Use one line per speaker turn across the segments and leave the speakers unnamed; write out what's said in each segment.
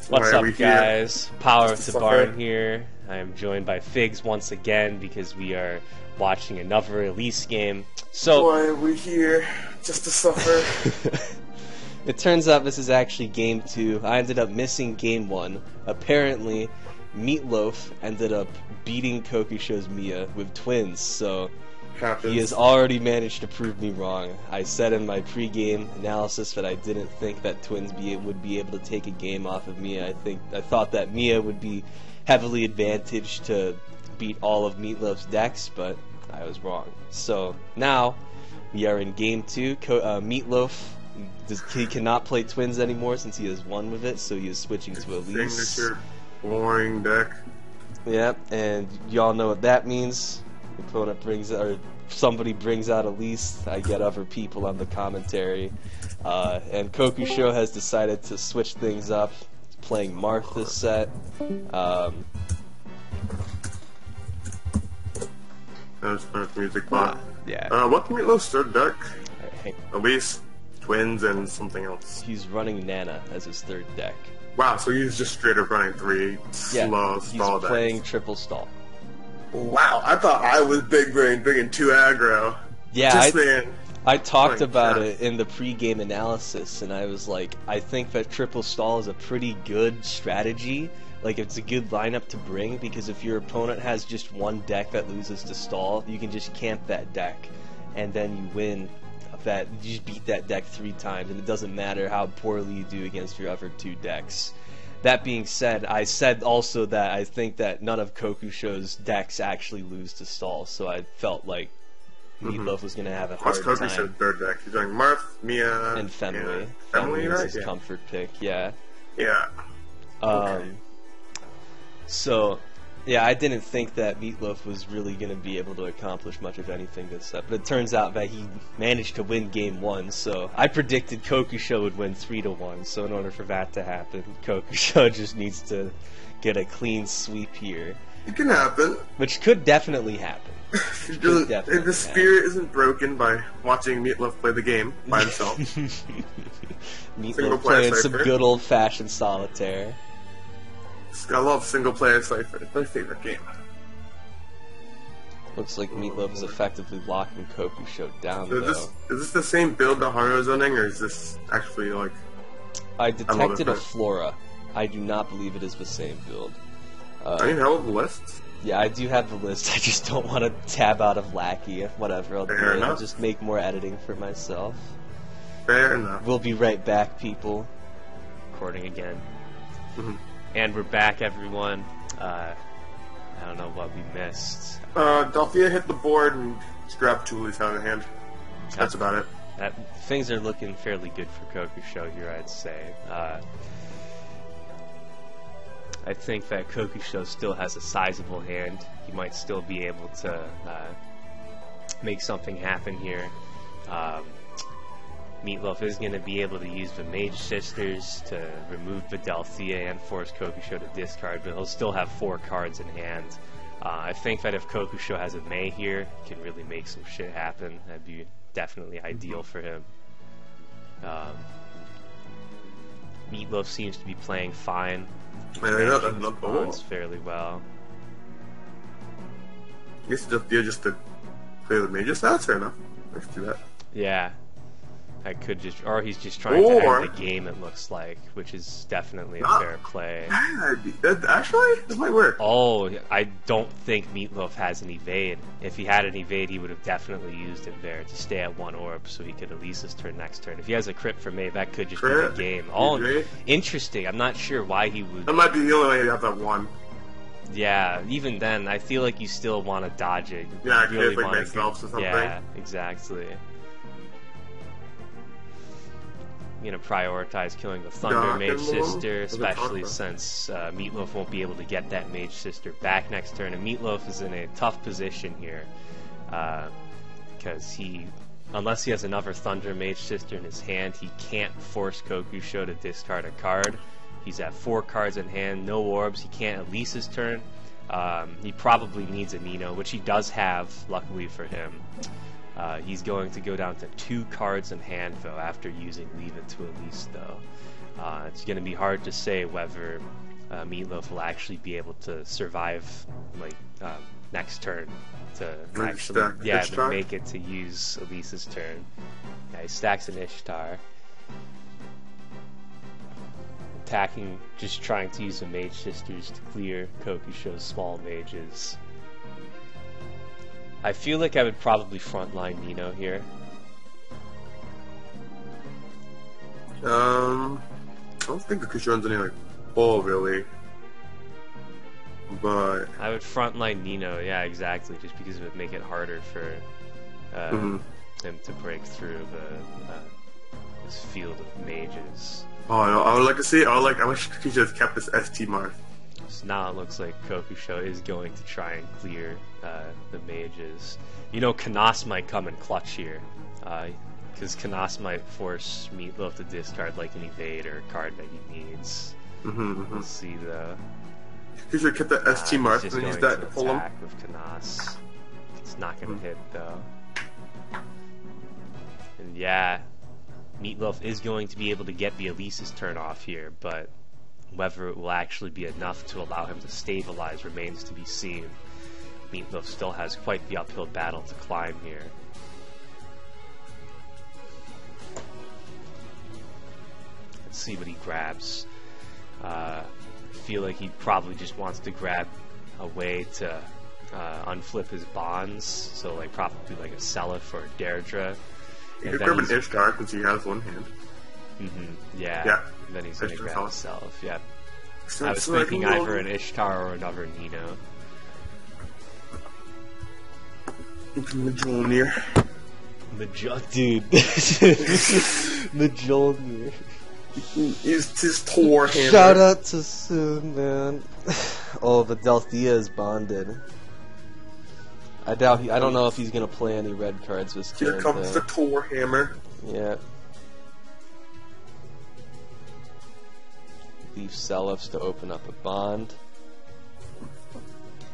What's
Why are
up,
we here?
guys? Power
Just
of
to
the Barn
suffer.
here. I am joined by Figs once again because we are watching another release game. So,
Why are we here? Just to suffer.
it turns out this is actually game 2. I ended up missing game 1. Apparently, Meatloaf ended up beating Kokuusho's Mia with twins, so
Happens.
he has already managed to prove me wrong. I said in my pre-game analysis that I didn't think that twins would be able to take a game off of Mia. I thought that Mia would be heavily advantaged to beat all of Meatloaf's decks, but I was wrong. So now we are in game 2. Meatloaf he cannot play twins anymore since he has won with it, so he is switching to Elise.
Signature boring deck.
Yep, and y'all know what that means. The opponent brings, or somebody brings out Elise. I get other people on the commentary. And Kokuusho has decided to switch things up. He's playing Marth this set.
That's fun music bot.
Yeah.
What's Meatloaf's third deck?
Hey,
Elise, twins, and something else.
he's running Nana as his third deck.
Wow, so he's just straight up running 3
Yeah,
slow
he's
stall decks.
playing triple stall.
Wow, I thought I was big brain, bringing 2 aggro.
Yeah,
Just saying.
I talked
My
about
God.
it in the pre-game analysis, and I was like, I think that triple stall is a pretty good strategy. Like, it's a good lineup to bring, because if your opponent has just one deck that loses to stall, you can just camp that deck, and then you win. You just beat that deck 3 times, and it doesn't matter how poorly you do against your other 2 decks. That being said, I said also that I think that none of Kokuusho's decks actually lose to stall, so I felt like Meatloaf was going to have a hard
What's
time.
Kokuusho's third deck? He's doing Marth, Mia,
And Femily.
and
Femily is
right?
his comfort pick, yeah.
Yeah.
So, yeah, I didn't think that Meatloaf was really going to be able to accomplish much of anything this set, but it turns out that he managed to win game 1, so I predicted Kokuusho would win 3-1, so in order for that to happen, Kokuusho just needs to get a clean sweep here,
It can happen.
which could definitely happen.
It doesn't,
definitely
the spirit isn't broken by watching Meatloaf play the game by himself.
Meatloaf
Single player
playing some
Cypher.
good old-fashioned solitaire.
I love single player Cypher. It's my favorite game.
Looks like Meatloaf is effectively locking Kokuusho down,
So
though.
is this the same build that Haru's running, or is this actually like?
I detected a
it.
Flora. I do not believe it is the same build.
I mean, hell of a list.
Yeah, I do have the list. I just don't want to tab out of Lackey. Whatever, I'll do
Fair
it. I'll
enough.
just make more editing for myself.
Fair enough.
We'll be right back, people. Recording again.
Mhm.
And we're back, everyone. I don't know what we missed.
Delphia hit the board and just grabbed Chuli's out of hand. That's about it.
Things are looking fairly good for Kokuusho here, I'd say. I think that Kokuusho still has a sizable hand. He might still be able to make something happen here. Meatloaf is going to be able to use the Mage Sisters to remove the Delphia and force Kokuusho to discard, but he'll still have 4 cards in hand. I think that if Kokuusho has a Mei here, he can really make some shit happen. That'd be definitely ideal for him. Meatloaf seems to be playing fine.
That's
Responds fairly well.
I guess Delphia just to clear the major stats. Fair enough. Let's do that.
Yeah. I could just, or he's just trying to
Or-
end the game, it looks like, which is definitely a
Not
fair play.
Actually, this might work.
Oh, I don't think Meatloaf has an evade. If he had an evade, he would have definitely used it there to stay at 1 orb, so he could at least his turn next turn. If he has a crit for May, that could just be
Crit?
the game. Oh,
Evade?
interesting. I'm not sure why he would.
That might be the only way you have that one.
Yeah, even then, I feel like you still want to dodge it. You
Yeah, I like
wanna
myself or something.
Yeah, exactly. I'm gonna prioritize killing the Thunder
Doc
Mage
Emblem?
Sister,
What's it
especially
talking
since Meatloaf won't be able to get that Mage Sister back next turn, and Meatloaf is in a tough position here because unless he has another Thunder Mage Sister in his hand, he can't force Kokuusho to discard a card. He's at 4 cards in hand, no orbs. He can't at least his turn. He probably needs a Nino, which he does have, luckily for him. He's going to go down to 2 cards in hand, though, after using Leave It to Elise, though.
It's going to be hard to say whether Meatloaf will actually be able to survive like next turn to actually to make it to use Elise's turn. Yeah, he stacks an Ishtar. Attacking, just trying to use the Mage Sisters to clear Kokuusho's small mages. I feel like I would probably frontline Nino here.
I don't think Kokuusho runs any like bull really, but
I would frontline Nino. Yeah, exactly. Just because it would make it harder for him to break through this field of mages.
Oh, I would like to see. I wish Kokuusho had kept this ST mark.
So now it looks like Kokuusho is going to try and clear the mages. You know, Kanas might come in clutch here, because Kanas might force Meatloaf to discard like an evade or a card that he needs. We'll see though.
Kokuusho kept that ST mark
and
then use that to pull him.
With Kanas. It's not going to hit though. And yeah, Meatloaf is going to be able to get the Elise's turn off here, but whether it will actually be enough to allow him to stabilize remains to be seen. Meatloaf still has quite the uphill battle to climb here. Let's see what he grabs. I feel like he probably just wants to grab a way to unflip his bonds, so like probably like a Seliph or a Deirdre.
He could grab an Ishtar since he has one hand.
Yeah. Then he's going to grab himself. Yep. I was thinking either an Ishtar or another Nino.
Mjolnir.
Dude. Mjolnir.
Used his Tor hammer.
Shout out to Soon, man. Oh, but Delthea is bonded. I don't know if he's gonna play any red cards this turn.
Here comes the Tor hammer.
Yeah. Leave Selifs to open up a bond.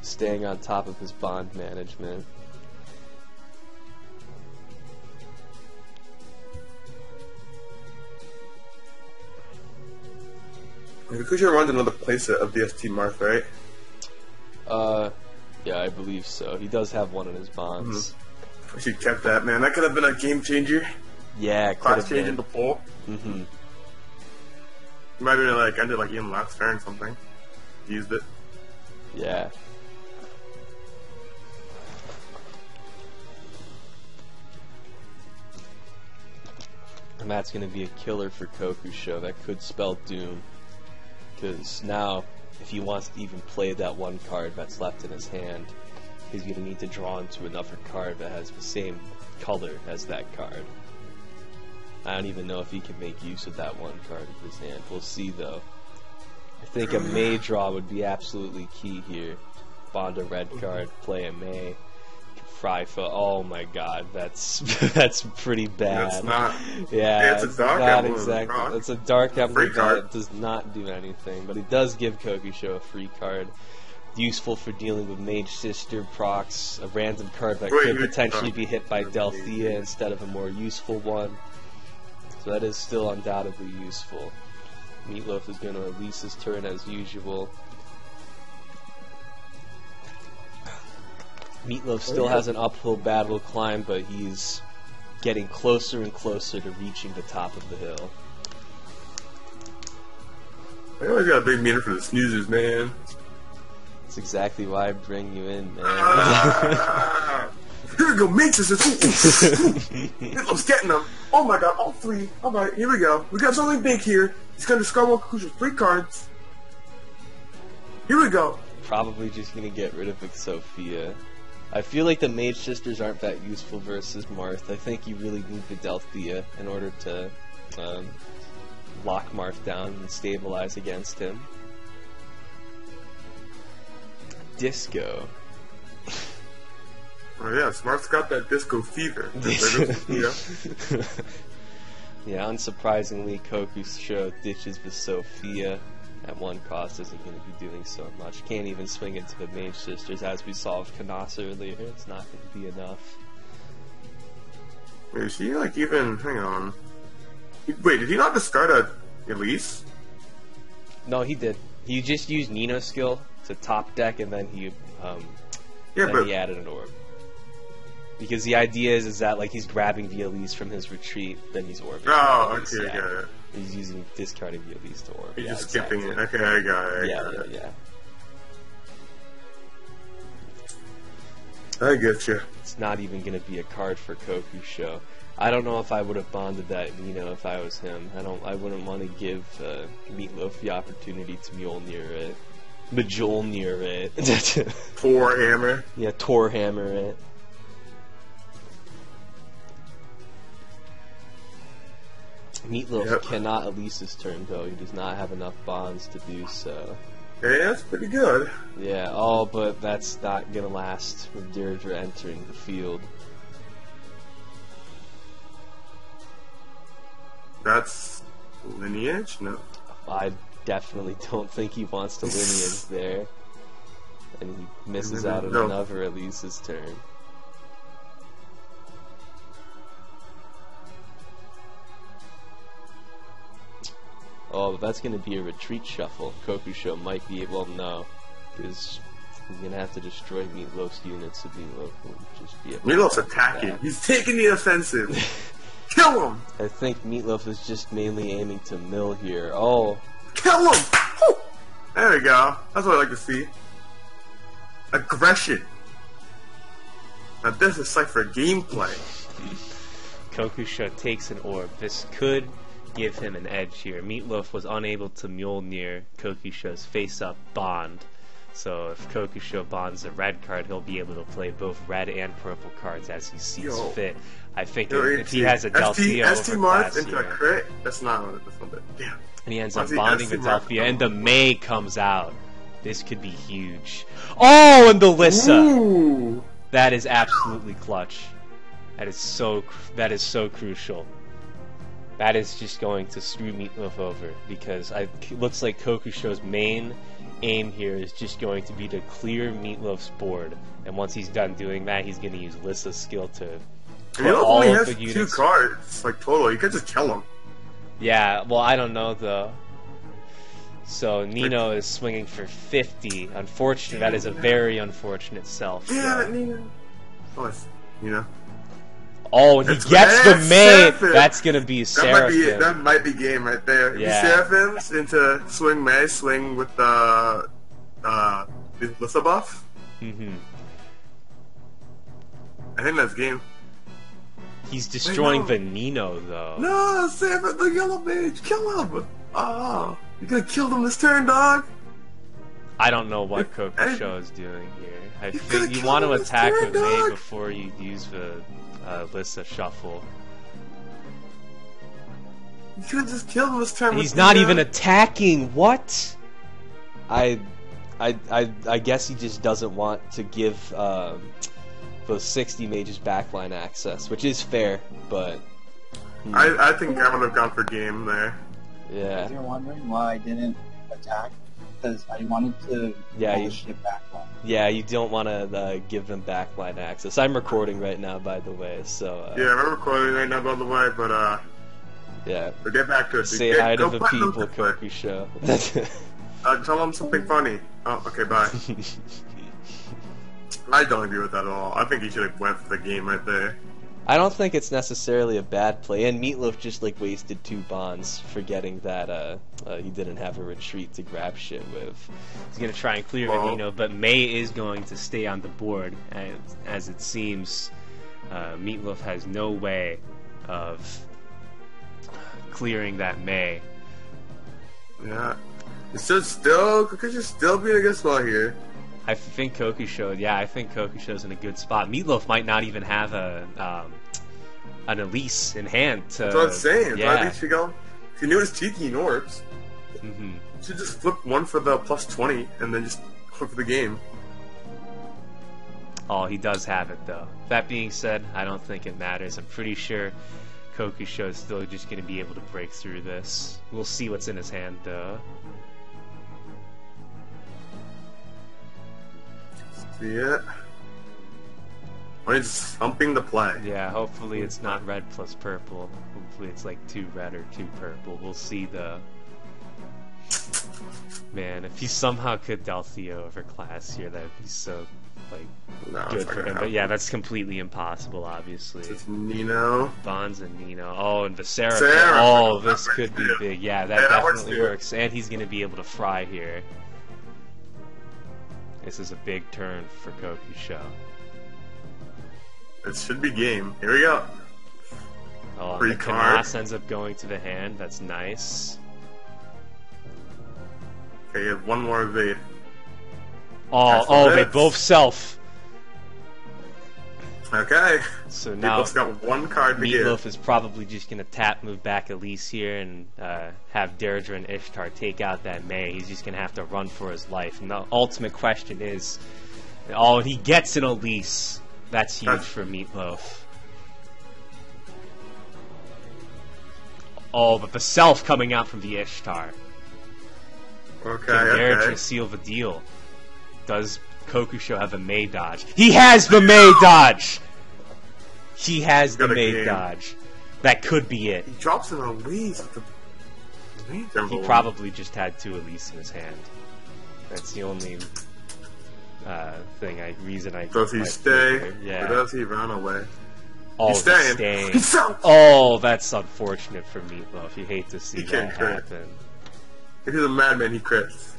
Staying on top of his bond management.
Kokuusho runs another playset of the ST Marth, right?
Yeah, I believe so. He does have one in his bonds.
I should have kept that, man. That could have been a game changer.
Yeah, it could
Class
have
change
been.
in the poll. You might have like ended like even last turn or something. Used it.
Yeah. And that's going to be a killer for Kokuusho. That could spell doom. Because now, if he wants to even play that one card that's left in his hand, he's going to need to draw into another card that has the same color as that card. I don't even know if he can make use of that one card in his hand. We'll see, though. I think a May draw would be absolutely key here. Bond a red card, play a May. Fry for, oh my god, that's that's pretty bad.
That's not.
Yeah,
it's a dark
not
emblem.
exactly. It's a dark emblem
card.
that does not do anything, but it does give Kokuusho a free card. Useful for dealing with Mage Sister procs, a random card that could potentially be hit by Delthea instead of a more useful one. So that is still undoubtedly useful. Meatloaf is going to release his turn as usual. Meatloaf still has an uphill battle climb, but he's getting closer and closer to reaching the top of the hill.
I always got a big meter for the snoozers, man.
That's exactly why I bring you in, man.
Here we go, Mage Sisters. Meatloaf's getting them. Oh my god, all three. Alright, here we go. We got something big here. He's going to discard one Kokuusho's 3 cards. Here we go.
Probably just going to get rid of Sophia. I feel like the Mage Sisters aren't that useful versus Marth. I think you really need the Delthea in order to lock Marth down and stabilize against him. Disco.
Oh yeah, Smart's got that disco fever.
Yeah, unsurprisingly, Kokuusho ditches the Sophia. At 1 cost isn't going to be doing so much. Can't even swing into the Mage Sisters, as we saw with Kanas earlier. It's not going to be enough.
Wait, is he like even... Hang on. Wait, did he not discard a Elise?
No, he did. He just used Nino's skill to top deck, and then he he added an orb. Because the idea is that like he's grabbing the Elise from his retreat, then he's orbing.
Oh, okay, got it.
He's discarding the Elise to orb.
He's just skipping it. Okay, I got it.
Yeah.
I get you.
It's not even going to be a card for Kokuusho. I don't know if I would have bonded that Nino if I was him. I wouldn't want to give Meatloaf the opportunity to Mjolnir it. Mjolnir it.
Tor Hammer.
Yeah, Tor Hammer it. Meatloaf cannot Elise his turn though. He does not have enough bonds to do so.
Hey, that's pretty good.
Yeah, but that's not gonna last with Deirdre entering the field.
That's lineage? No.
I definitely don't think he wants to lineage there. And he misses out on another Elise's turn. Oh, that's going to be a retreat shuffle. Kokuusho might be able to know, because he's going to have to destroy Meatloaf's units, so Meatloaf will just be able
Meatloaf's attacking. He's taking the offensive. Kill him!
I think Meatloaf is just mainly aiming to mill here. Oh.
Kill him! Whew. There we go. That's what I like to see. Aggression. Now this is like for gameplay.
Kokuusho takes an orb. This could give him an edge here. Meatloaf was unable to Mjolnir Kokusho's face-up bond. So if Kokuusho bonds a red card, he'll be able to play both red and purple cards as he sees fit. I think if he has a Delphia
ST Marth into a crit, that's not what it's a bit. Damn.
And he ends up bonding with Delphia, and the May comes out. This could be huge. Oh, and the Lissa!
Ooh.
That is absolutely clutch. That is so crucial. That is just going to screw Meatloaf over, because it looks like Kokusho's main aim here is just going to be to clear Meatloaf's board, and once he's done doing that, he's going to use Lissa's skill to put all
only
of
has
the units.
2 cards, like total. You could just kill him.
Yeah, well, I don't know though. So Nino is swinging for 50. Unfortunate. That is a very unfortunate self.
Yeah, Nino. Oh, it's Nino.
Oh, and he gets the May. That's gonna be Seraphim.
That might be game right there.
Yeah.
Seraphims into swing May, swing with the Lissa buff.
Mm-hmm.
I think that's game.
He's destroying the Nino though.
No, Seraphim, the yellow mage, kill him! Oh, you could have killed him this turn, dog.
I don't know what Kokuusho is doing here. I think you want to attack with May before you use the Lissa shuffle.
You could have just killed him this turn.
He's not even attacking. What?
I guess he just doesn't want to give those 60 mages backline access, which is fair, but
I think I would have gone for game there.
Yeah.
If you're wondering why I didn't attack, because I wanted to polish it backline.
Yeah, you don't want to give them backline access. I'm recording right now, by the way, so...
yeah, I'm recording right now, by the way, but,
yeah.
But get back to it.
Say hi to the people, Kokuusho.
Tell them something funny. Oh, okay, bye. I don't agree with that at all. I think he should have went for the game right there.
I don't think it's necessarily a bad play, and Meatloaf just like wasted 2 bonds, forgetting that he didn't have a retreat to grab shit with.
He's gonna try and clear Nino, but May is going to stay on the board, as it seems Meatloaf has no way of clearing that May.
Yeah, it should still be in a good spot here.
I think Kokuusho's in a good spot. Meatloaf might not even have an Elise in hand.
That's what I'm saying.
Yeah.
I think she go. If you knew his cheeky orbs, you should just flip 1 for the plus 20 and then just flip for the game.
Oh, he does have it though. That being said, I don't think it matters. I'm pretty sure Kokuusho is still just going to be able to break through this. We'll see what's in his hand though.
Yeah. Or he's thumping the play.
Yeah, hopefully it's not red plus purple. Hopefully it's like 2 red or 2 purple. We'll see though. Man, if he somehow could Del Theo over Class here, that'd be so, like,
No,
good for him. But yeah, that's completely impossible, obviously.
It's Nino.
Bonds and Nino. Oh, and Viscera.
Viscera.
Oh, this could be big. Yeah, that definitely
works,
works. And he's going to be able to fry here. This is a big turn for Kokuusho.
It should be game. Here we go.
Oh,
Free
and the
card.
Kanas ends up going to the hand. That's nice.
Okay, you have one more evade.
Oh, they both self.
Okay.
So now
Meatloaf's got one card to
Meatloaf
give.
is probably just going to tap move back Elise here and have Deirdre and Ishtar take out that May. He's just going to have to run for his life. And the ultimate question is, oh, he gets an Elise. That's huge for Meatloaf. Oh, but the self coming out from the Ishtar.
Okay,
Can Deirdre
okay.
seal the deal? Does Kokuusho have a May dodge? He has the May dodge! He has the
Got a
May
game.
dodge. That could be it.
He drops an Elise with the
He probably just had two Elise in his hand. That's the only reason I.
Does he
might
stay?
think of it. Yeah.
Or does he run away?
Oh,
He's staying.
staying.
He's out.
Oh, that's unfortunate for Meatloaf. You hate to see
He
that
can't crit.
happen.
If he's a madman, he crits.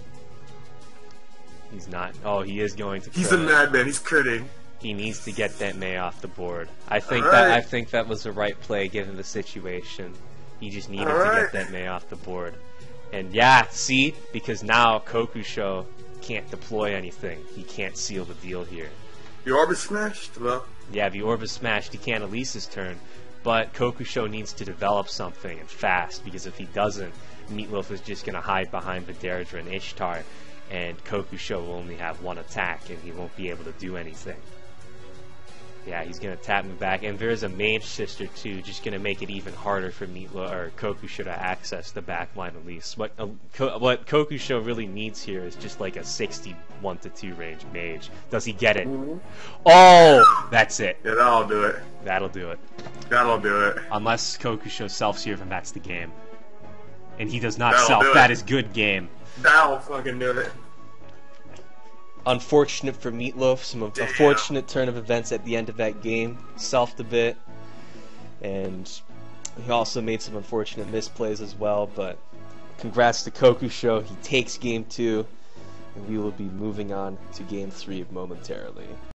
He's not. Oh, he is going to.
He's
crit.
a madman. He's critting.
He needs to get that May off the board. I think
Alright.
I think that was the right play given the situation. He just needed to
Alright.
get that May off the board. And yeah, see, because now Kokuusho can't deploy anything. He can't seal the deal here.
Your orb is smashed. Well,
Yeah, the orb is smashed. He can't Elise his turn. But Kokuusho needs to develop something and fast, because if he doesn't, Meatloaf is just going to hide behind Viderdra and Ishtar, and Kokuusho will only have one attack, and he won't be able to do anything. Yeah, he's going to tap me back, and there's a Mage Sister too, just going to make it even harder for Meatloaf or Kokuusho to access the backline Elise. What Kokuusho really needs here is just like a 61-2 range Mage. Does he get it? Oh, that's it.
yeah, that'll do it.
That'll do it.
That'll do it.
Unless Kokuusho selfs here, then that's the game. And he does not
That'll
self.
do it.
That is good game.
That'll fucking do it.
Unfortunate for Meatloaf, some unfortunate turn of events at the end of that game. Selfed a bit, and he also made some unfortunate misplays as well, but congrats to Kokuusho. He takes game 2, and we will be moving on to game 3 momentarily.